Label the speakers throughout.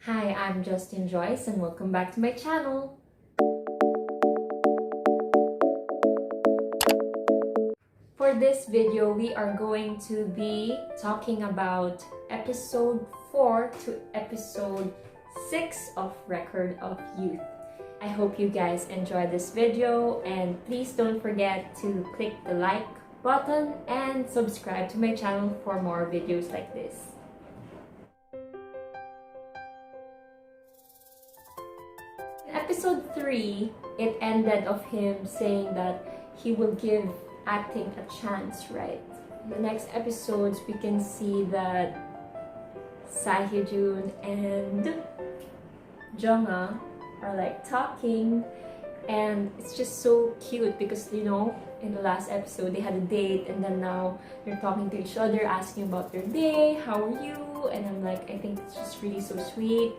Speaker 1: Hi, I'm Justine Joyce and welcome back to my channel. For this video, we are going to be talking about episode 4 to episode 6 of Record of Youth. I hope you guys enjoy this video and please don't forget to click the like button and subscribe to my channel for more videos like this. In episode 3, it ended of him saying that he will give acting a chance, right? In the next episodes, we can see that Sahyeojoon and Jungha are like talking, and it's just so cute because in the last episode they had a date and then now they're talking to each other, asking about their day, how are you? And I'm like, I think it's just really so sweet.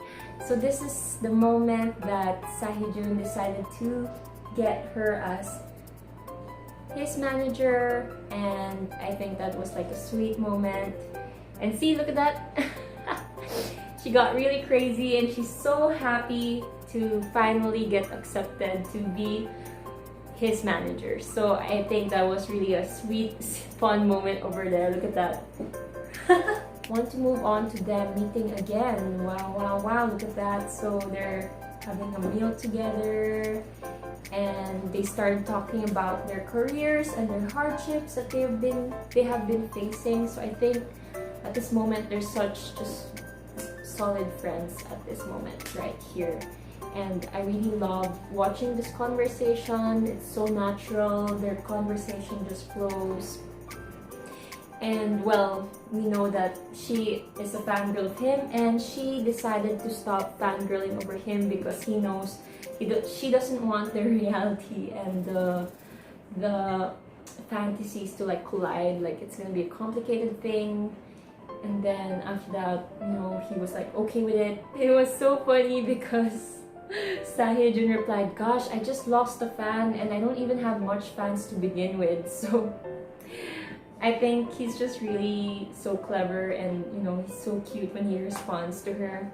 Speaker 1: So this is the moment that Sahyeojoon decided to get her as his manager, and I think that was like a sweet moment. And see, look at that. She got really crazy and she's so happy to finally get accepted to be his manager. So I think that was really a sweet, fun moment over there. Look at that. Want to move on to them meeting again. Wow, look at that. So they're having a meal together and they started talking about their careers and their hardships that they have been facing. So I think at this moment they're such just solid friends at this moment right here, and I really love watching this conversation. It's so natural, their conversation just flows. And well, we know that she is a fangirl of him and she decided to stop fangirling over him because he knows she doesn't want the reality and the fantasies to like collide, like it's gonna be a complicated thing. And then after that, he was like okay with it. It was so funny because Sahyeojoon replied, gosh, I just lost a fan and I don't even have much fans to begin with. So I think he's just really so clever and he's so cute when he responds to her.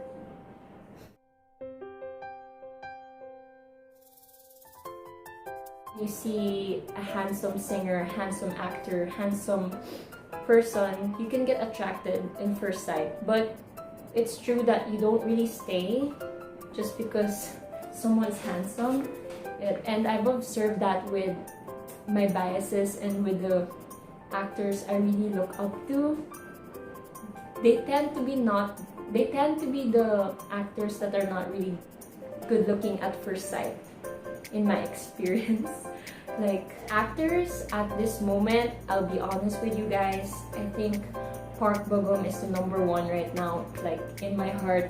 Speaker 1: You see a handsome singer, handsome actor, handsome person, you can get attracted in first sight, but it's true that you don't really stay just because someone's handsome. And I've observed that with my biases and with the actors I really look up to. They tend to be the actors that are not really good looking at first sight, in my experience. Like actors at this moment, I'll be honest with you guys, I think Park BOGUM is the #1 right now, like in my heart.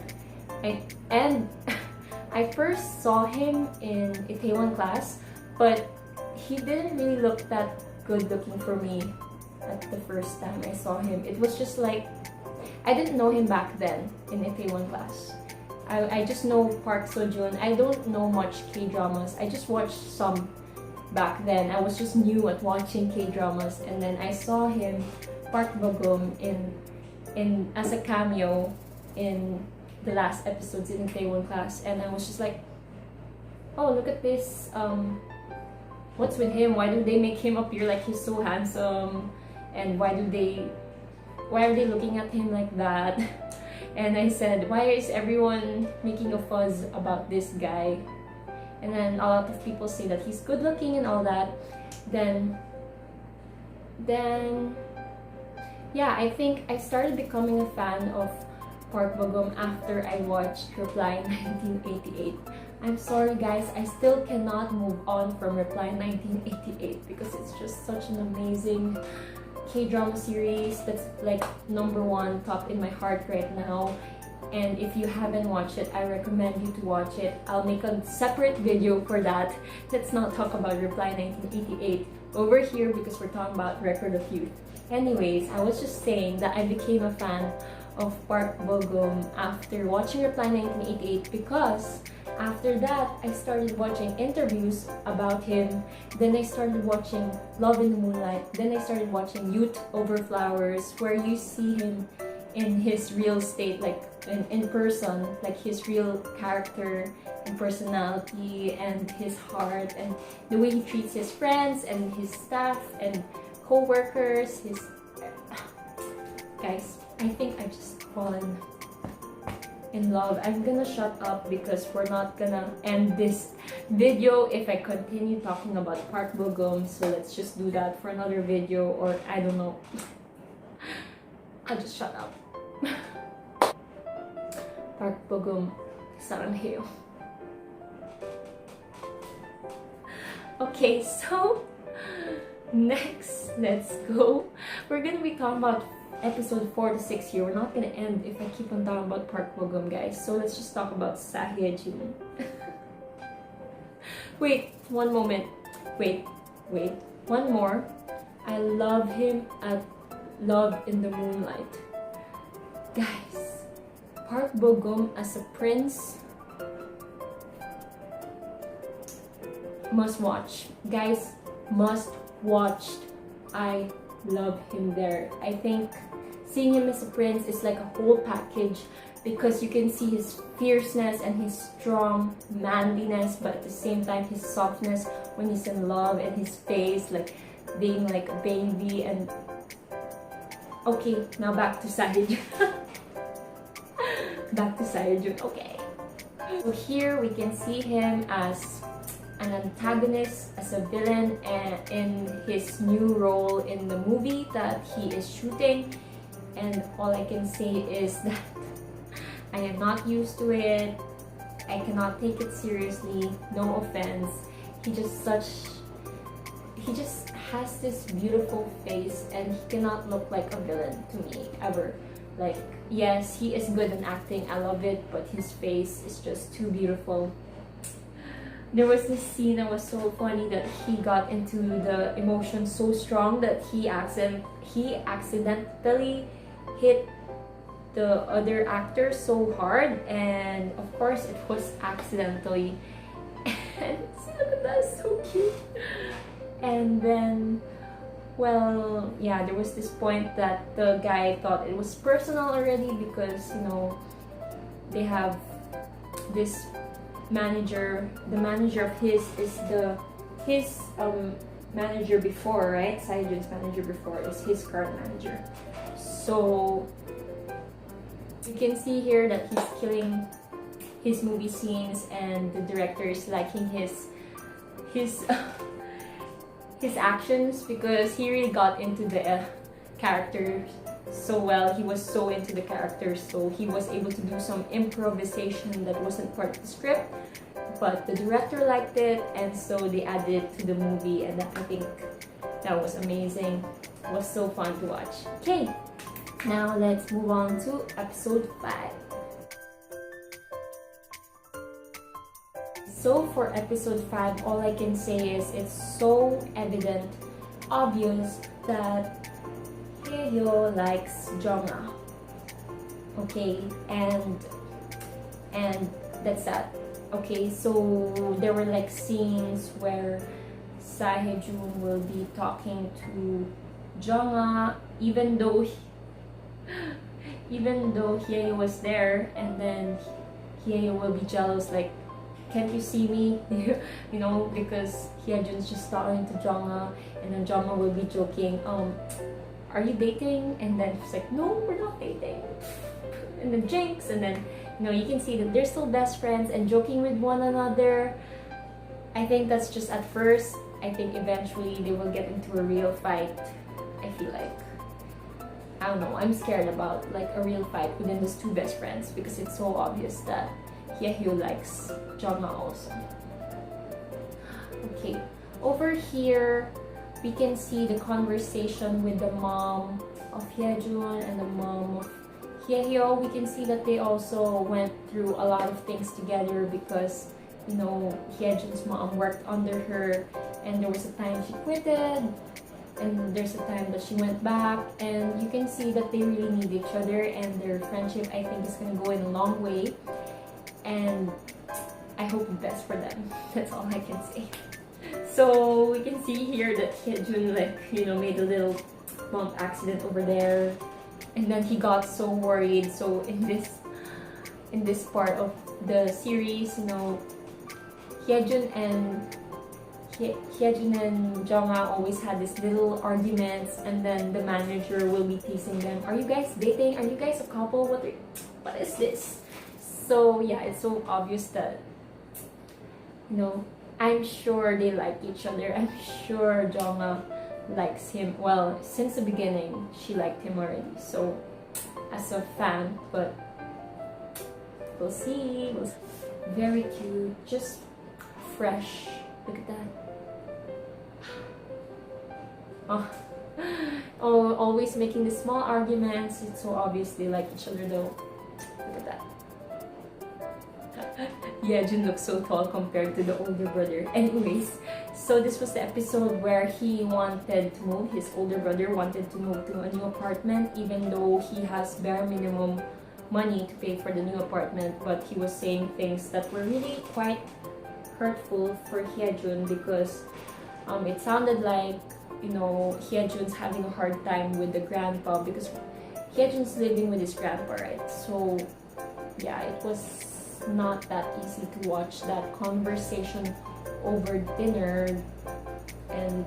Speaker 1: I first saw him in Itaewon Class, but he didn't really look that good looking for me at the first time I saw him. It was just like, I didn't know him back then in Itaewon Class. I just know Park Seo-joon. I don't know much K-dramas. I just watched some back then. I was just new at watching K-dramas, and then I saw him, Park BOGUM, in as a cameo in the last episodes in Itaewon Class, and I was just like, oh, look at this. What's with him? Why do they make him appear like he's so handsome? And why are they looking at him like that? And I said, why is everyone making a fuzz about this guy? And then a lot of people say that he's good looking and all that. Then yeah, I think I started becoming a fan of Park BOGUM after I watched Reply 1988. I'm sorry guys, I still cannot move on from Reply 1988 because it's just such an amazing K-drama series that's like #1 top in my heart right now. And if you haven't watched it, I recommend you to watch it. I'll make a separate video for that. Let's not talk about Reply 1988 over here because we're talking about Record of Youth. Anyways, I was just saying that I became a fan of Park BOGUM after watching Reply 1988 because after that, I started watching interviews about him. Then I started watching Love in the Moonlight. Then I started watching Youth Over Flowers, where you see him in his real state, like in person, like his real character and personality and his heart and the way he treats his friends and his staff and co-workers. His guys, I think I just fallen in love. I'm gonna shut up because we're not gonna end this video if I continue talking about Park Bo-gum, so let's just do that for another video, or I don't know. I'll just shut up. Park Bo-gum, 사랑해요. Okay, so next, let's go. We're gonna be talking about episode 4 to 6 here. We're not gonna end if I keep on talking about Park Bo-gum, guys. So let's just talk about Sahye-jun. Wait, one moment. Wait. One more. I love him at Love in the Moonlight. Guys, Park Bo-gum as a prince, must watch. Guys, must watch. I love him there. I think seeing him as a prince is like a whole package because you can see his fierceness and his strong manliness, but at the same time his softness when he's in love, and his face like being like a baby. And okay, now back to Sahye-jun. Back to Sahye-jun. Okay, so here we can see him as an antagonist, as a villain, and in his new role in the movie that he is shooting. And all I can say is that I am not used to it. I cannot take it seriously. No offense. He just has this beautiful face, and he cannot look like a villain to me ever. Like, yes, he is good in acting. I love it, but his face is just too beautiful. There was this scene that was so funny that he got into the emotion so strong that he accidentally hit the other actor so hard, and of course it was accidentally. And look at that, so cute. And then, well, yeah, there was this point that the guy thought it was personal already because, you know, they have this manager. The manager of his is his manager before, right? Sahye-jun's manager before is his current manager. So you can see here that he's killing his movie scenes, and the director is liking his actions because he really got into the character so well. He was so into the character, so he was able to do some improvisation that wasn't part of the script, but the director liked it, and so they added it to the movie, and I think that was amazing. It was so fun to watch. Okay, now let's move on to episode 5. So for episode 5, all I can say is it's so evident, obvious that Hye-hyo likes Jong-ah. Okay, and that's that. Okay, so there were like scenes where Sahye-jun will be talking to Jong-ah even though Hye-hyo was there, and then Hye-hyo will be jealous, like, can't you see me? You know, because Hye-jun's just talking to Jong-ah, and then Jong-ah will be joking, are you dating? And then she's like, no, we're not dating. And then jinx, and then, you know, you can see that they're still best friends and joking with one another. I think that's just at first. I think eventually they will get into a real fight. I feel like, I don't know, I'm scared about like a real fight within these two best friends because it's so obvious that Hye-hyo likes Jong-ah also. Okay, over here we can see the conversation with the mom of Hye-jun and the mom of Hye-hyo. We can see that they also went through a lot of things together because, you know, Hye-jun's mom worked under her, and there was a time she quitted, and there's a time that she went back, and you can see that they really need each other, and their friendship, I think, is going to go in a long way, and I hope the best for them. That's all I can say. So we can see here that Hye-jun, like, you know, made a little bump accident over there, And then he got so worried. So in this part of the series, you know, Hyejun and Jongha always had these little arguments, and then the manager will be teasing them. Are you guys dating? Are you guys a couple? What is this? So yeah, it's so obvious that, you know, I'm sure they like each other. I'm sure Jongha likes him. Well, since the beginning, she liked him already. So as a fan, but we'll see. Very cute, just fresh. Look at that. Oh, always making the small arguments. It's so obvious they like each other though. Look at that. Yejun looks so tall compared to the older brother. Anyways, so this was the episode where he wanted to move. His older brother wanted to move to a new apartment, even though he has bare minimum money to pay for the new apartment. But he was saying things that were really quite hurtful for Hyejun, because it sounded like, you know, Hyejun's having a hard time with the grandpa, because Hyejun's living with his grandpa, right? So yeah, it was not that easy to watch that conversation over dinner. And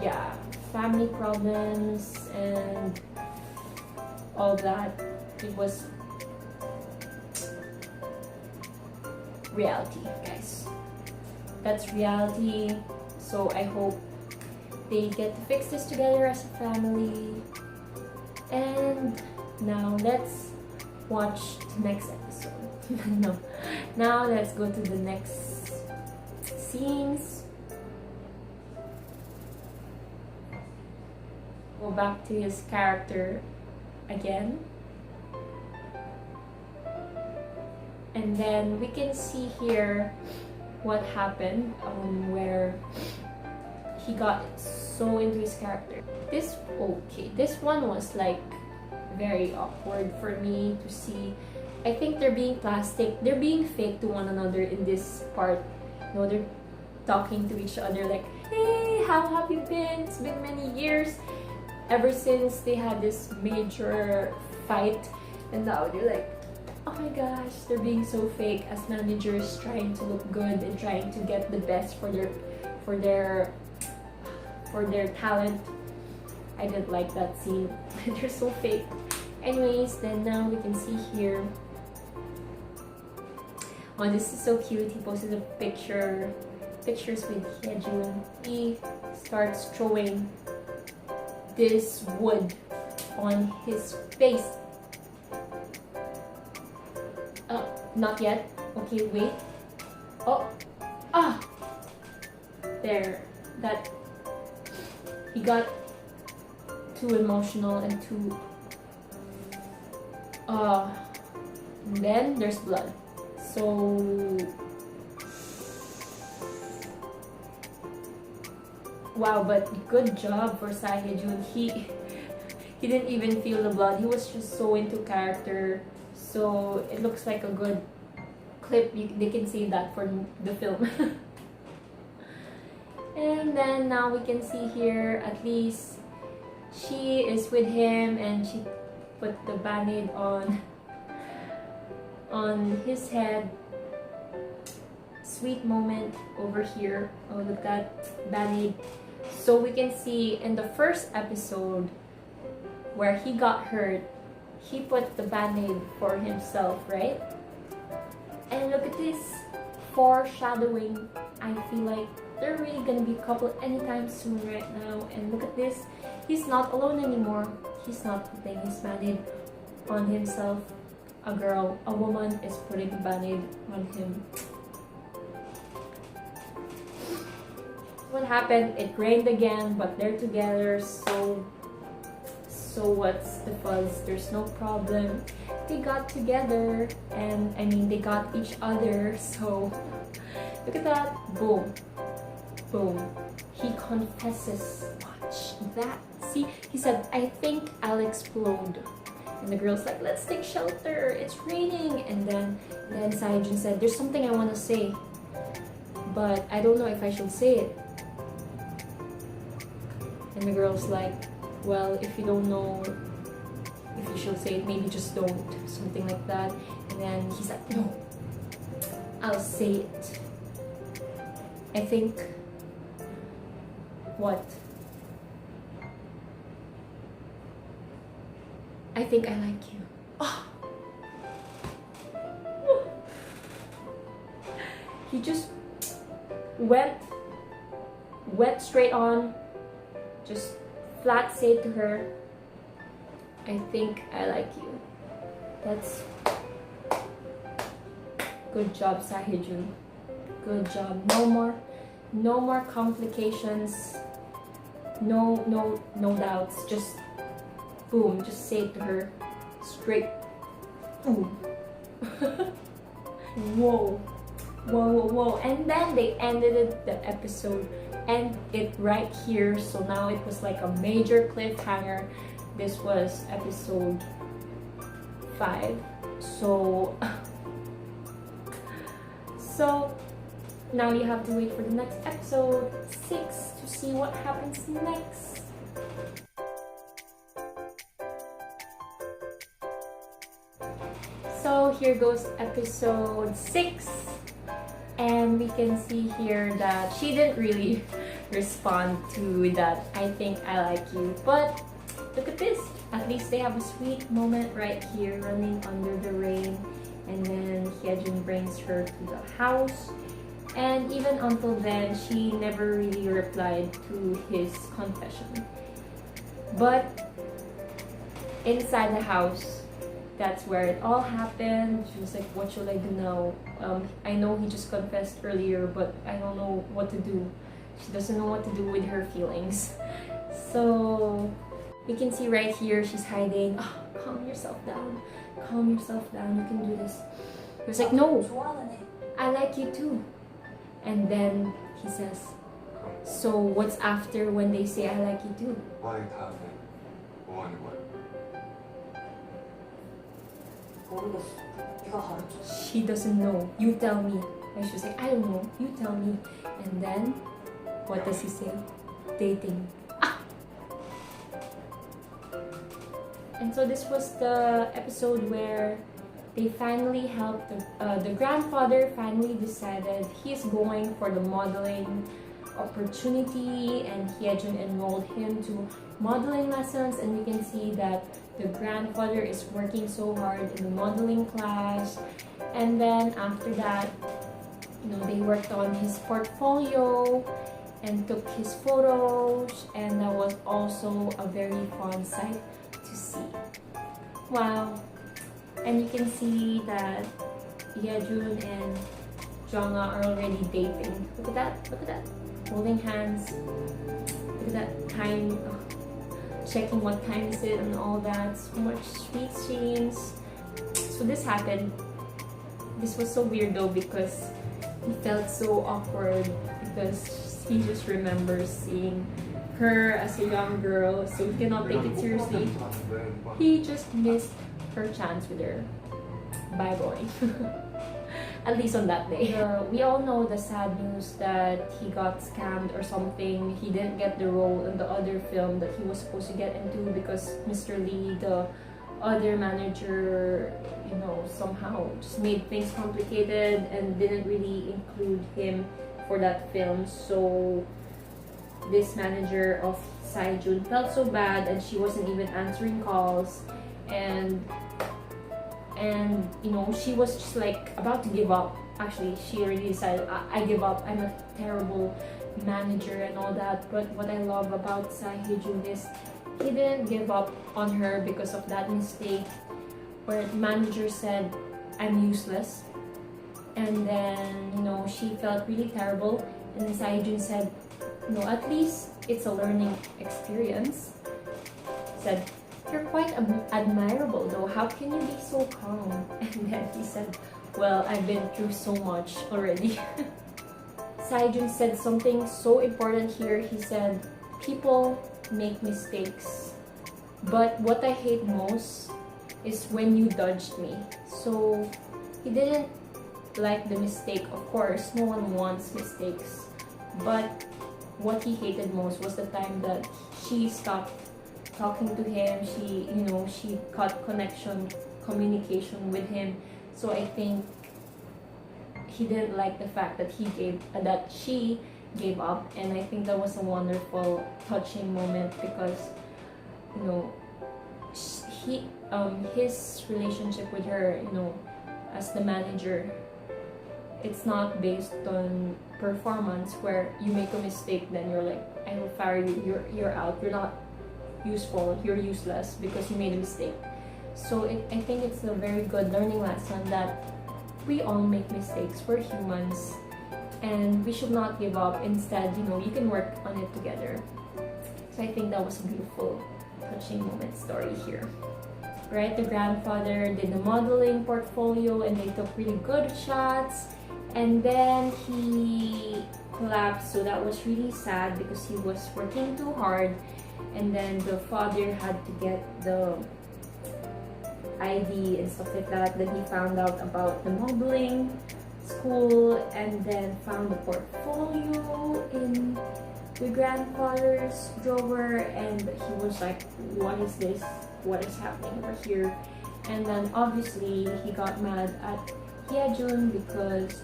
Speaker 1: yeah, family problems and all that. It was reality, guys. That's reality. So I hope they get to fix this together as a family. And now let's watch the next episode. No. Now let's go to the next scenes. Go back to his character again. And then we can see here what happened, where he got so into his character. This one was like very awkward for me to see. I think they're being they're being fake to one another in this part. You know, they're talking to each other like, hey, how have you been? It's been many years ever since they had this major fight, and now they're like, oh my gosh, they're being so fake as managers, trying to look good and trying to get the best for their talent. I didn't like that scene. They're so fake. Anyways, then now we can see here. Oh, this is so cute. He posted a pictures with Hyejun. He starts throwing this wood on his face. Not yet. Okay, wait. Oh, there. That he got too emotional and too. And then there's blood. So wow, but good job for Hyejun. He didn't even feel the blood. He was just so into character. So it looks like a good clip. They can see that for the film. And then now we can see here, at least she is with him and she put the band-aid on his head. Sweet moment over here. Oh, look at that band-aid. So we can see in the first episode where he got hurt, he put the band-aid for himself, right? And look at this foreshadowing. I feel like they're really gonna be a couple anytime soon right now. And look at this. He's not alone anymore. He's not putting his band-aid on himself. A woman is putting the band-aid on him. What happened? It rained again, but they're together, so what's the fuzz? There's no problem. They got together, and I mean they got each other, so look at that. Boom. Boom. He confesses. Watch that. See, he said, I think I'll explode. And the girl's like, let's take shelter. It's raining. And then Hyejun said, there's something I want to say, but I don't know if I should say it. And the girl's like, well, if you don't know she'll say, maybe just don't, something like that. And then he's like, no, I'll say it. I think, what? I think I like you. Oh. He just went straight on, just flat said to her, I think I like you. That's good job, Sahijun. Good job. No more complications. No doubts. Just boom. Just say it to her straight. Boom. Whoa. And then they ended the episode and it right here. So now it was like a major cliffhanger. This was episode 5. So now you have to wait for the next episode 6 to see what happens next. So here goes episode 6, and we can see here that she didn't really respond to that I think I like you, but look at this, at least they have a sweet moment right here, running under the rain, and then Hyejun brings her to the house, and even until then she never really replied to his confession. But inside the house, that's where it all happened. She was like, what should I do now? I know he just confessed earlier, but I don't know what to do. She doesn't know what to do with her feelings. So you can see right here, she's hiding. Oh, calm yourself down. Calm yourself down. You can do this. He was like, no, I like you too. And then he says, so what's after when they say I like you too? She doesn't know. You tell me. And she's like, I don't know. You tell me. And then, what does he say? Dating. Ah! And so this was the episode where they finally helped the grandfather finally decided he's going for the modeling opportunity, and Hyejun enrolled him to modeling lessons, and you can see that the grandfather is working so hard in the modeling class. And then after that, they worked on his portfolio and took his photos, and that was also a very fun sight to see. Wow. And you can see that Hyejun and Jongha are already dating. Look at that. Holding hands. Look at that time. Checking what time is it and all that. So much sweet scenes. So this happened. This was so weird though, because he felt so awkward because he just remembers seeing her as a young girl, so he cannot take it seriously. He just missed her chance with her. Bye boy. At least on that day. We all know the sad news that he got scammed or something. He didn't get the role in the other film that he was supposed to get into because Mr. Lee, the other manager, somehow just made things complicated and didn't really include him for that film. So this manager of Saijun felt so bad, and she wasn't even answering calls, and she was just like about to give up. Actually, she already decided, I give up, I'm a terrible manager and all that. But what I love about Saihijun is he didn't give up on her because of that mistake where the manager said, I'm useless. And then, she felt really terrible, and then Saihijun said, at least it's a learning experience. Said, you're quite admirable though, how can you be so calm? And then he said, well, I've been through so much already. Saijun said something so important here. He said, people make mistakes, but what I hate most is when you dodged me. So he didn't like the mistake. Of course, no one wants mistakes, but what he hated most was the time that she stopped talking to him. She got communication with him. So I think he didn't like the fact that she gave up, and I think that was a wonderful, touching moment because his relationship with her, as the manager, it's not based on performance where you make a mistake, then you're like, I will fire you, you're out, you're not useful, you're useless because you made a mistake. So I think it's a very good learning lesson that we all make mistakes, we're humans, and we should not give up. Instead, you can work on it together. So I think that was a beautiful, touching moment story here. Right, the grandfather did the modeling portfolio and they took really good shots, and then he collapsed, so that was really sad because he was working too hard, and then the father had to get the ID and stuff like that. Then he found out about the modeling school and then found the portfolio in the grandfather's drawer, and he was like, what is this? What is happening over here? And then obviously he got mad at Hyejun because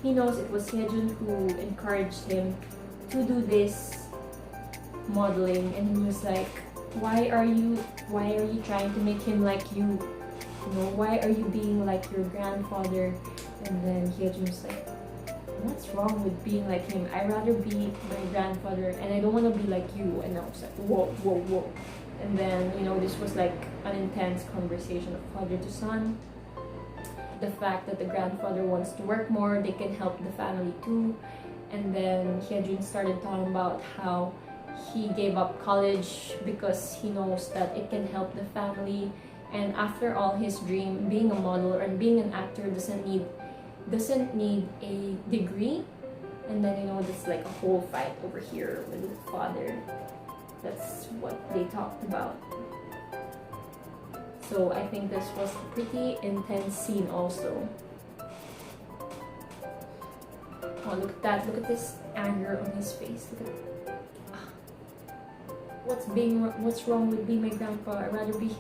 Speaker 1: he knows it was Hyejun who encouraged him to do this modeling, and he was like, why are you trying to make him like you? Why are you being like your grandfather? And then Hyejun was like, what's wrong with being like him? I'd rather be my grandfather and I don't want to be like you. And I was like, whoa. And then, this was like an intense conversation of father to son. The fact that the grandfather wants to work more, they can help the family too. And then Hyejun started talking about how he gave up college because he knows that it can help the family. And after all, his dream, being a model or being an actor, doesn't need a degree. And then there's like a whole fight over here with the father. That's what they talked about. So I think this was a pretty intense scene also. Oh, look at that. Look at this anger on his face. Look at what's wrong with being my grandpa? I'd rather be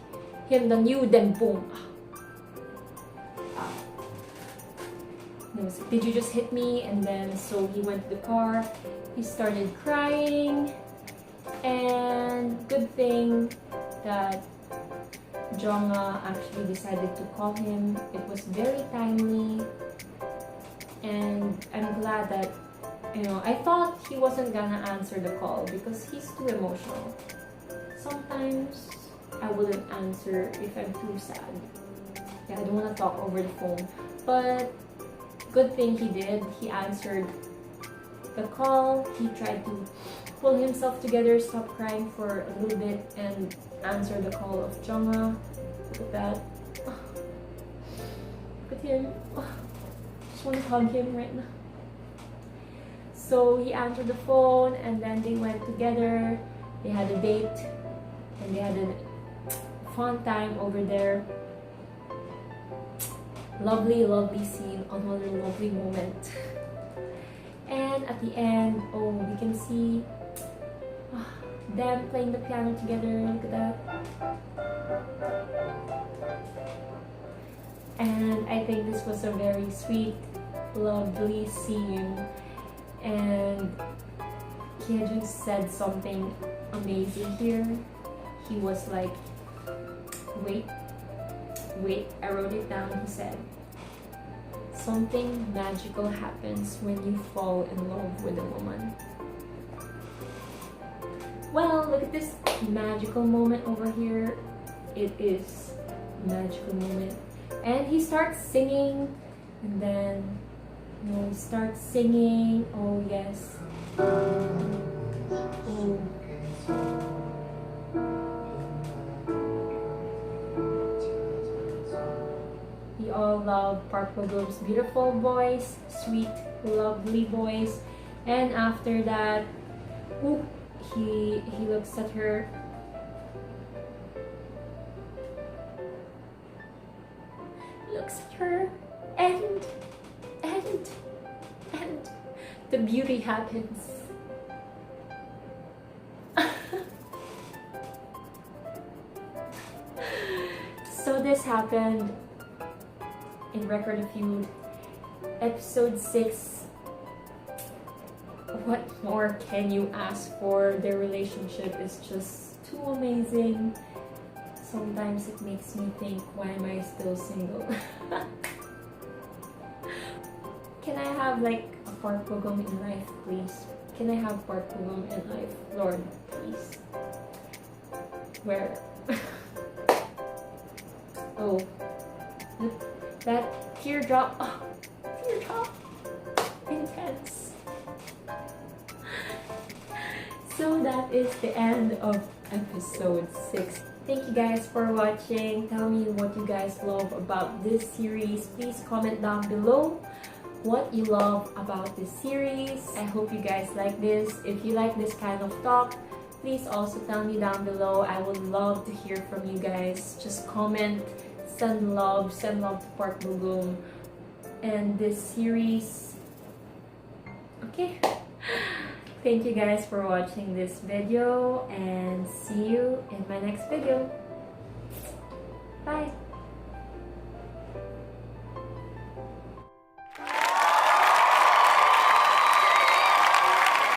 Speaker 1: him than you, then boom. He was like, did you just hit me? And then so he went to the car. He started crying. And good thing that Jonga actually decided to call him. It was very timely, and I'm glad that I thought he wasn't gonna answer the call because he's too emotional. Sometimes I wouldn't answer if I'm too sad. Yeah, I don't want to talk over the phone, but good thing he did. He answered the call. He tried to pull himself together, stop crying for a little bit, and answer the call of Jonga. Look at that. Look at him. Just want to hug him right now. So he answered the phone, and then they went together. They had a date, and they had a fun time over there. Lovely, lovely scene, another lovely moment. And at the end, we can see them playing the piano together. Look at that. And I think this was a very sweet, lovely scene. And Hyejun said something amazing here. He was like, wait, I wrote it down. He said, something magical happens when you fall in love with a woman. Well, look at this magical moment over here. It is a magical moment. And he starts singing, and then he starts singing. Oh yes. Oh. We all love Park Bo-gum's beautiful voice, sweet, lovely voice. And after that, he looks at her. Looks at her, and the beauty happens. happened in Record of Feud. Episode 6. What more can you ask for? Their relationship is just too amazing. Sometimes it makes me think, why am I still single? Can I have like a part BOGUM in life, please? Can I have part BOGUM in life? Lord, please. Where? Oh, that teardrop. Oh, teardrop. Intense. So that is the end of episode 6. Thank you guys for watching. Tell me what you guys love about this series. Please comment down below what you love about this series. I hope you guys like this. If you like this kind of talk, please also tell me down below. I would love to hear from you guys. Just comment, send love to part BOGUM and this series. Okay. Thank you guys for watching this video and see you in my next video. Bye!